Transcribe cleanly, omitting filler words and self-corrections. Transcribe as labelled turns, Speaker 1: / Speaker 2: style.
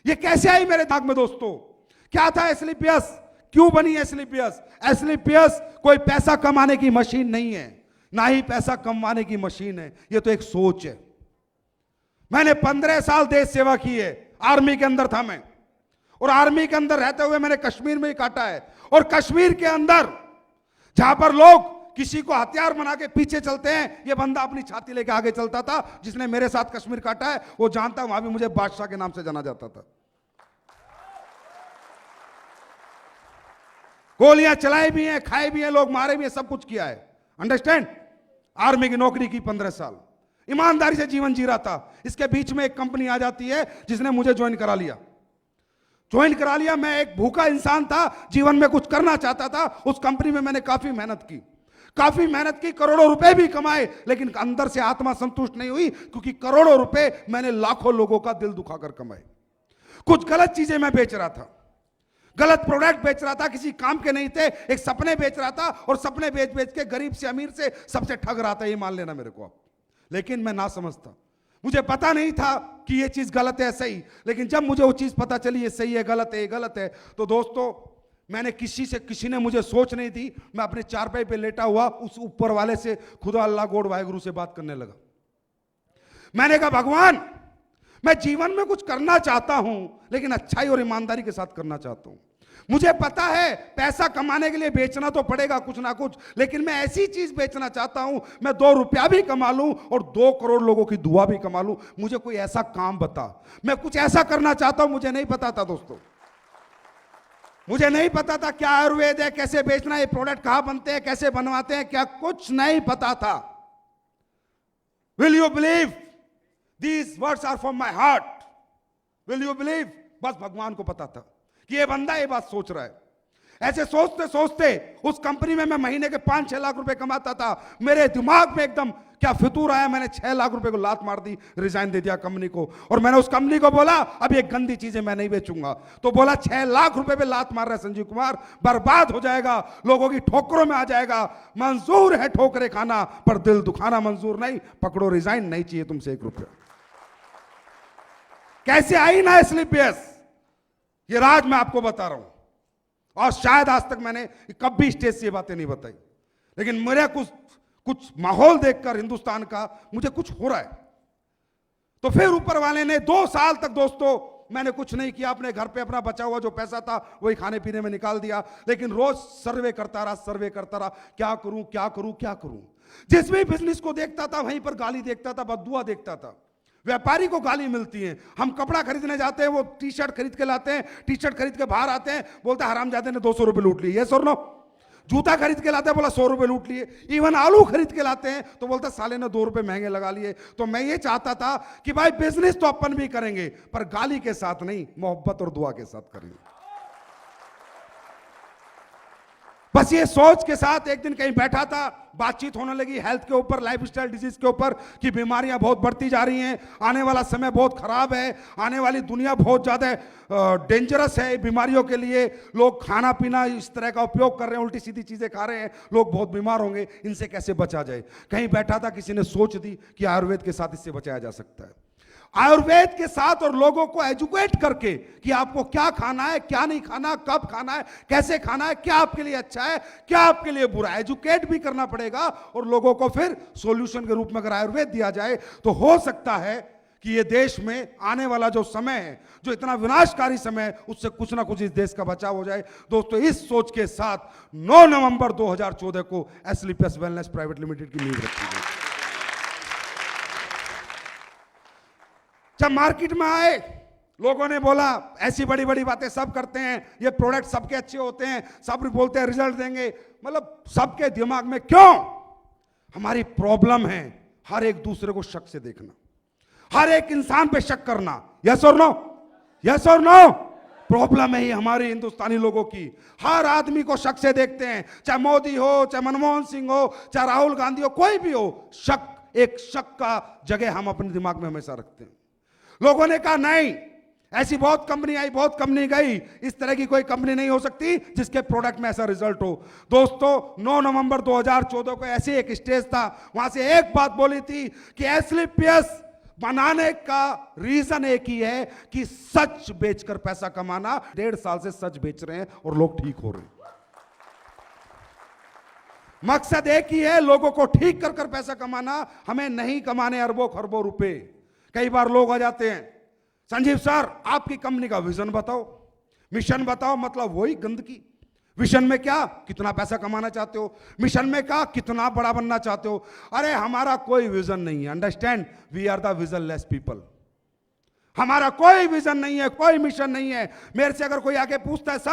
Speaker 1: ये कैसे आई मेरे दिमाग में दोस्तों? क्या था एस्क्लेपियस? क्यों बनी एस्क्लेपियस? एस्क्लेपियस कोई पैसा कमाने की मशीन नहीं है, ना ही पैसा कमाने की मशीन है, ये तो एक सोच है। मैंने 15 साल देश सेवा की है, आर्मी के अंदर था मैं, और आर्मी के अंदर रहते हुए मैंने कश्मीर में ही काटा है। और कश्मीर के अंदर जहां पर लोग किसी को हथियार बना के पीछे चलते हैं, ये बंदा अपनी छाती लेके आगे चलता था। जिसने मेरे साथ कश्मीर काटा है वो जानता, वहां भी मुझे बादशाह के नाम से जाना जाता था। गोलियां चलाई भी हैं, खाए भी हैं, लोग मारे भी हैं, सब कुछ किया है। अंडरस्टैंड? आर्मी की नौकरी की 15 साल, ईमानदारी से जीवन जी रहा था। इसके बीच में एक कंपनी आ जाती है जिसने मुझे ज्वाइन करा लिया। मैं एक भूखा इंसान था, जीवन में कुछ करना चाहता था। उस कंपनी में मैंने काफी मेहनत की, करोड़ों रुपए भी कमाए, लेकिन अंदर से आत्मा संतुष्ट नहीं हुई, क्योंकि करोड़ों रुपए मैंने लाखों लोगों का दिल दुखाकर कमाए। कुछ गलत चीजें मैं बेच रहा था, गलत प्रोडक्ट बेच रहा था, किसी काम के नहीं थे, एक सपने बेच रहा था, और सपने बेच बेच के गरीब से अमीर से सबसे ठग रहा था, ये मान लेना मेरे को। लेकिन मैं ना समझता, मुझे पता नहीं था कि ये चीज गलत है सही। लेकिन जब मुझे वो चीज पता चली ये सही है गलत है, ये गलत है, तो दोस्तों मैंने किसी ने मुझे सोच नहीं दी, मैं अपने चारपाई पे लेटा हुआ उस ऊपर वाले से, खुदा अल्लाह गॉड वाहिगुरु से बात करने लगा। मैंने कहा भगवान, मैं जीवन में कुछ करना चाहता हूं, लेकिन अच्छाई और ईमानदारी के साथ करना चाहता हूं। मुझे पता है पैसा कमाने के लिए बेचना तो पड़ेगा कुछ ना कुछ, लेकिन मैं ऐसी चीज बेचना चाहता हूं, मैं 2 रुपया भी कमा लूं और 2 करोड़ लोगों की दुआ भी कमा लूं। मुझे कोई ऐसा काम बता, मैं कुछ ऐसा करना चाहता हूं। मुझे नहीं पता था दोस्तों, मुझे नहीं पता था क्या आयुर्वेद है, कैसे बेचना, ये प्रोडक्ट कहां बनते हैं, कैसे बनवाते हैं, क्या कुछ नहीं पता था। Will you believe these words are from my heart? Will you believe? बस भगवान को पता था कि ये बंदा ये बात सोच रहा है। ऐसे सोचते सोचते उस कंपनी में मैं महीने के 5-6 लाख रुपए कमाता था। मेरे दिमाग में एकदम क्या फितूर आया, मैंने 6 लाख रुपए को लात मार दी, रिजाइन दे दिया कंपनी को। और मैंने उस कंपनी को बोला अब ये गंदी चीजें मैं नहीं बेचूंगा। तो बोला 6 लाख रुपए पे लात मार रहा है संजीव कुमार, बर्बाद हो जाएगा, लोगों की ठोकरों में आ जाएगा। मंजूर है ठोकरे खाना, पर दिल दुखाना मंजूर नहीं। पकड़ो रिजाइन, नहीं चाहिए तुमसे 1 रुपया। कैसे आई ना एस्क्लेपियस, ये राज मैं आपको बता रहा हूं। और शायद आज तक मैंने कभी स्टेज से ये बातें नहीं बताई, लेकिन मेरे कुछ माहौल देखकर हिंदुस्तान का मुझे कुछ हो रहा है। तो फिर ऊपर वाले ने 2 साल तक दोस्तों मैंने कुछ नहीं किया, अपने घर पे अपना बचा हुआ जो पैसा था वही खाने पीने में निकाल दिया। लेकिन रोज सर्वे करता रहा, क्या करूं। जिस भी बिजनेस को देखता था वहीं पर गाली देखता था, बद्दुआ देखता था। व्यापारी को गाली मिलती है, हम कपड़ा खरीदने जाते हैं, वो टी शर्ट खरीद के लाते हैं, टी शर्ट खरीद के बाहर आते हैं, बोलता है हरामजादे ने 200 रुपए लूट लिए, यस और नो। जूता खरीद के लाते हैं, बोला 100 रुपए लूट लिए। इवन आलू खरीद के लाते हैं तो बोलता साले ने 2 रुपए महंगे लगा लिए। तो मैं ये चाहता था कि भाई बिजनेस तो अपन भी करेंगे, पर गाली के साथ नहीं, मोहब्बत और दुआ के साथ करेंगे। बस ये सोच के साथ एक दिन कहीं बैठा था, बातचीत होने लगी हेल्थ के ऊपर, लाइफस्टाइल डिजीज के ऊपर, कि बीमारियां बहुत बढ़ती जा रही हैं, आने वाला समय बहुत खराब है, आने वाली दुनिया बहुत ज्यादा डेंजरस है बीमारियों के लिए। लोग खाना पीना इस तरह का उपयोग कर रहे हैं, उल्टी सीधी चीजें खा रहे हैं, लोग बहुत बीमार होंगे, इनसे कैसे बचा जाए। कहीं बैठा था, किसी ने सोच दी कि आयुर्वेद के साथ इससे बचाया जा सकता है। आयुर्वेद के साथ और लोगों को एजुकेट करके कि आपको क्या खाना है, क्या नहीं खाना, कब खाना है, कैसे खाना है, क्या आपके लिए अच्छा है, क्या आपके लिए बुरा है, एजुकेट भी करना पड़ेगा। और लोगों को फिर सॉल्यूशन के रूप में अगर आयुर्वेद दिया जाए तो हो सकता है कि ये देश में आने वाला जो समय है, जो इतना विनाशकारी समय है, उससे कुछ ना कुछ इस देश का बचाव हो जाए। दोस्तों इस सोच के साथ 9 नवंबर 2014 को एस्क्लेपियस वेलनेस प्राइवेट लिमिटेड की नींव रखी गई। जब मार्केट में आए, लोगों ने बोला ऐसी बड़ी बड़ी बातें सब करते हैं, ये प्रोडक्ट सबके अच्छे होते हैं, सब बोलते हैं रिजल्ट देंगे, मतलब सबके दिमाग में क्यों हमारी प्रॉब्लम है हर एक दूसरे को शक से देखना, हर एक इंसान पे शक करना। यस और नो, यस और नो, प्रॉब्लम है ये हमारी हिंदुस्तानी लोगों की। हर आदमी को शक से देखते हैं, चाहे मोदी हो, चाहे मनमोहन सिंह हो, चाहे राहुल गांधी हो, कोई भी हो, शक, एक शक का जगह हम अपने दिमाग में हमेशा रखते हैं। लोगों ने कहा नहीं, ऐसी बहुत कंपनी आई, बहुत कंपनी गई, इस तरह की कोई कंपनी नहीं हो सकती जिसके प्रोडक्ट में ऐसा रिजल्ट हो। दोस्तों 9 नवंबर 2014 को ऐसे एक स्टेज था, वहां से एक बात बोली थी कि एस्क्लेपियस बनाने का रीजन एक ही है कि सच बेचकर पैसा कमाना। 1.5 साल से सच बेच रहे हैं और लोग ठीक हो रहे हैं। मकसद एक ही है, लोगों को ठीक कर कर पैसा कमाना। हमें नहीं कमाने अरबों खरबों रुपए। कई बार लोग आ जाते हैं, संजीव सर आपकी कंपनी का विजन बताओ, मिशन बताओ। मतलब वही गंदगी। विजन में क्या, कितना पैसा कमाना चाहते हो, मिशन में क्या, कितना बड़ा बनना चाहते हो। अरे हमारा कोई विजन नहीं है। Understand, we are the visionless people. हमारा कोई विजन नहीं है, कोई मिशन नहीं है। मेरे से अगर कोई आके पूछता है सर